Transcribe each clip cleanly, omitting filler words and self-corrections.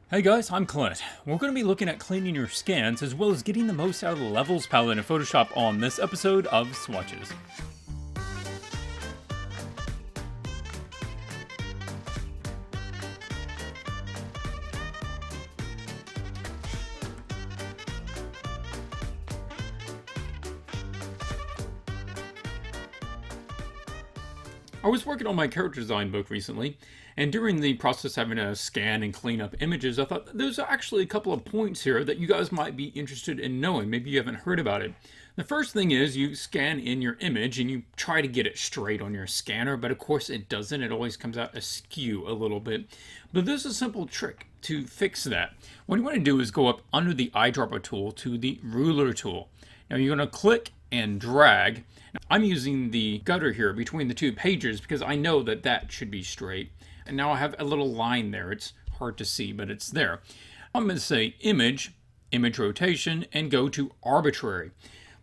Hey guys, I'm Clint. We're going to be looking at cleaning your scans as well as getting the most out of the Levels palette in Photoshop on this episode of Swatches. I was working on my character design book recently, and during the process of having to scan and clean up images, I thought there's actually a couple of points here that you guys might be interested in knowing. Maybe you haven't heard about it. The first thing is you scan in your image and you try to get it straight on your scanner, but of course it doesn't. It always comes out askew a little bit. But there's a simple trick to fix that. What you want to do is go up under the eyedropper tool to the ruler tool. Now you're going to click and drag. I'm using the gutter here between the two pages because I know that that should be straight. And now I have a little line there. It's hard to see, but it's there. I'm going to say image, image rotation, and go to arbitrary.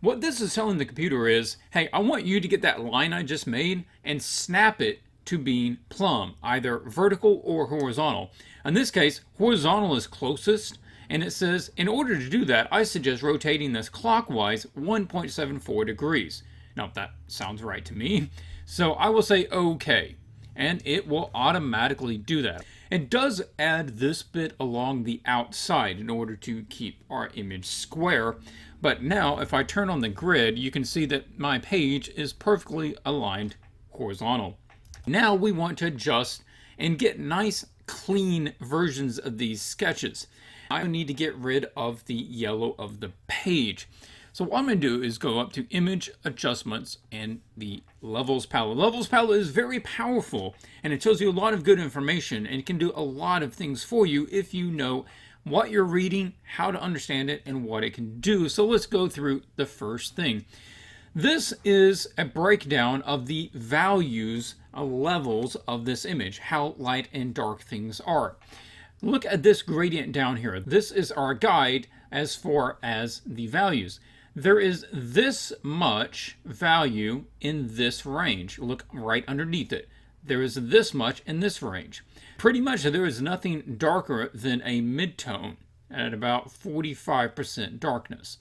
What this is telling the computer is, hey, I want you to get that line I just made and snap it to being plumb, either vertical or horizontal. In this case, horizontal is closest. And it says, in order to do that, I suggest rotating this clockwise 1.74 degrees. Now, that sounds right to me. So I will say OK, and it will automatically do that. It does add this bit along the outside in order to keep our image square. But now, if I turn on the grid, you can see that my page is perfectly aligned horizontal. Now we want to adjust and get nice, clean versions of these sketches. I need to get rid of the yellow of the page. So what I'm going to do is go up to Image Adjustments and the Levels palette. Levels palette is very powerful and it tells you a lot of good information and it can do a lot of things for you if you know what you're reading, how to understand it, and what it can do. So let's go through the first thing. This is a breakdown of the values, levels of this image, how light and dark things are. Look at this gradient down here. This is our guide as far as the values. There is this much value in this range. Look right underneath it. There is this much in this range. Pretty much there is nothing darker than a midtone at about 45% darkness.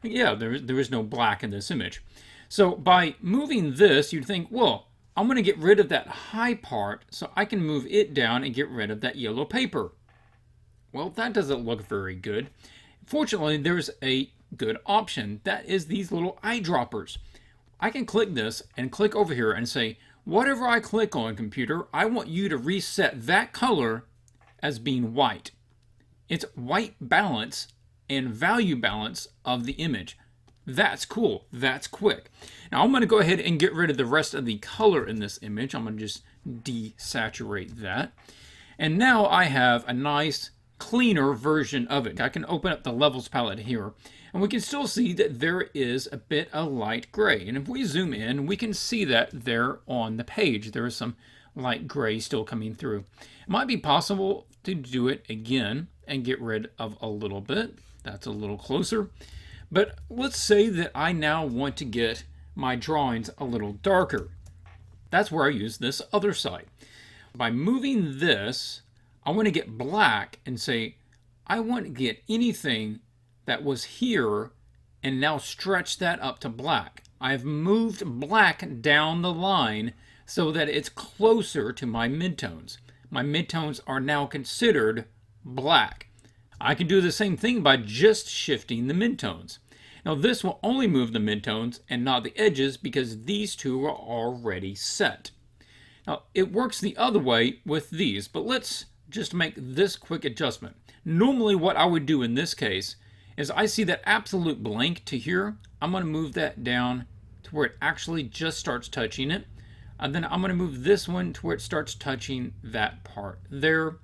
Yeah, there is no black in this image. So by moving this, you'd think, well, I'm going to get rid of that high part so I can move it down and get rid of that yellow paper. Well, that doesn't look very good. Fortunately, there's a good option. That is these little eyedroppers. I can click this and click over here and say, whatever I click on, computer, I want you to reset that color as being white. It's white balance and value balance of the image. That's cool. That's quick. Now I'm going to go ahead and get rid of the rest of the color in this image. I'm going to just desaturate that. And now I have a nice cleaner version of it. I can open up the Levels palette here and we can still see that there is a bit of light gray. And if we zoom in, we can see that there on the page. There is some light gray still coming through. It might be possible to do it again and get rid of a little bit. That's a little closer. But let's say that I now want to get my drawings a little darker. That's where I use this other side. By moving this, I want to get black and say, I want to get anything that was here and now stretch that up to black. I've moved black down the line so that it's closer to my midtones. My midtones are now considered black. I can do the same thing by just shifting the midtones. Now this will only move the midtones and not the edges because these two are already set. Now it works the other way with these, but let's just make this quick adjustment. Normally what I would do in this case is I see that absolute blank to here. I'm going to move that down to where it actually just starts touching it. And then I'm going to move this one to where it starts touching that part there.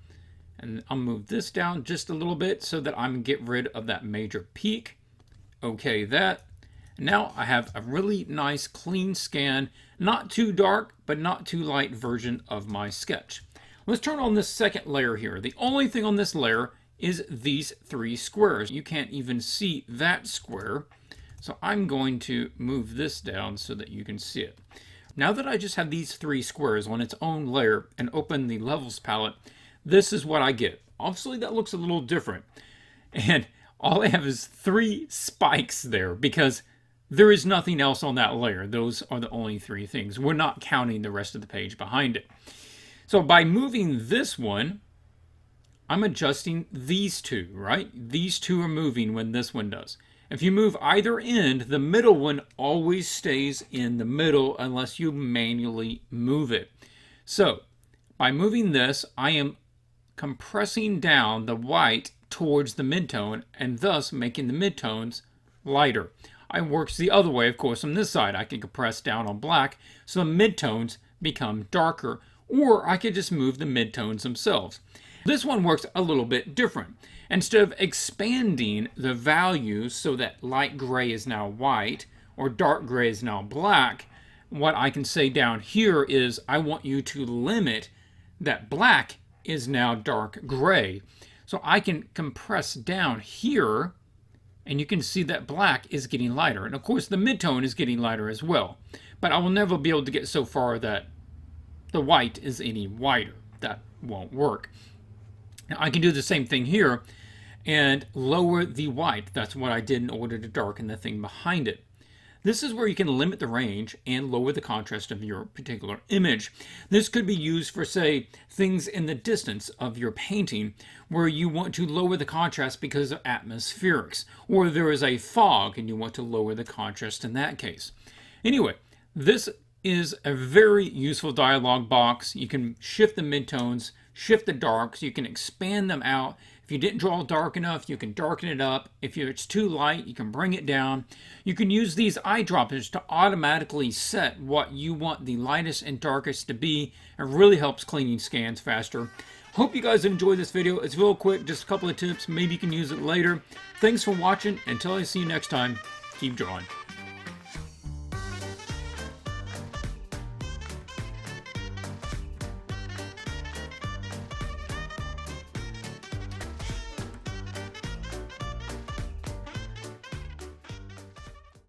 And I'll move this down just a little bit so that I'm going to get rid of that major peak. Okay, that. Now I have a really nice clean scan, not too dark, but not too light version of my sketch. Let's turn on this second layer here. The only thing on this layer is these three squares. You can't even see that square. So I'm going to move this down so that you can see it. Now that I just have these three squares on its own layer and open the Levels palette, this is what I get. obviously that looks a little different. And all I have is 3 spikes there because there is nothing else on that layer. Those are the only 3 things. We're not counting the rest of the page behind it. So by moving this one, I'm adjusting these 2, right? These 2 are moving when this one does. If you move either end, the middle one always stays in the middle unless you manually move it. So by moving this, I am compressing down the white towards the midtone and thus making the midtones lighter. I works the other way, of course, on this side. I can compress down on black so the midtones become darker, or I could just move the midtones themselves. This one works a little bit different. Instead of expanding the values so that light gray is now white or dark gray is now black, what I can say down here is I want you to limit that black is now dark gray. So I can compress down here and you can see that black is getting lighter. And of course the midtone is getting lighter as well. But I will never be able to get so far that the white is any whiter. That won't work. Now I can do the same thing here and lower the white. That's what I did in order to darken the thing behind it. This is where you can limit the range and lower the contrast of your particular image. This could be used for, say, things in the distance of your painting where you want to lower the contrast because of atmospherics, or there is a fog and you want to lower the contrast in that case. Anyway, this is a very useful dialog box. You can shift the midtones, shift the darks, you can expand them out. If you didn't draw dark enough, you can darken it up. If it's too light, you can bring it down. You can use these eyedroppers to automatically set what you want the lightest and darkest to be. It really helps cleaning scans faster. Hope you guys enjoyed this video. It's real quick, just a couple of tips. Maybe you can use it later. Thanks for watching. Until I see you next time, keep drawing.